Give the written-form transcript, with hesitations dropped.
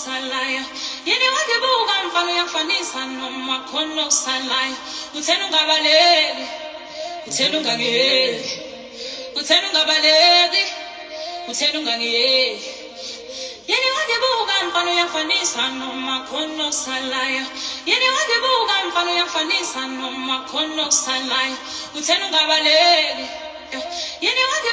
salaya. Yeni wake buga mfano yafanisa noma kono salaya. Utenu ngabalegi, utenu ngangiyeki, utenu ngabalegi, utenu ngangiyeki. Yeni wake buga mfano yafanisa noma kono salaya. Yeni wake buga mfano yafanisa noma kono salaya. Utenu ngabalegi, yeni wake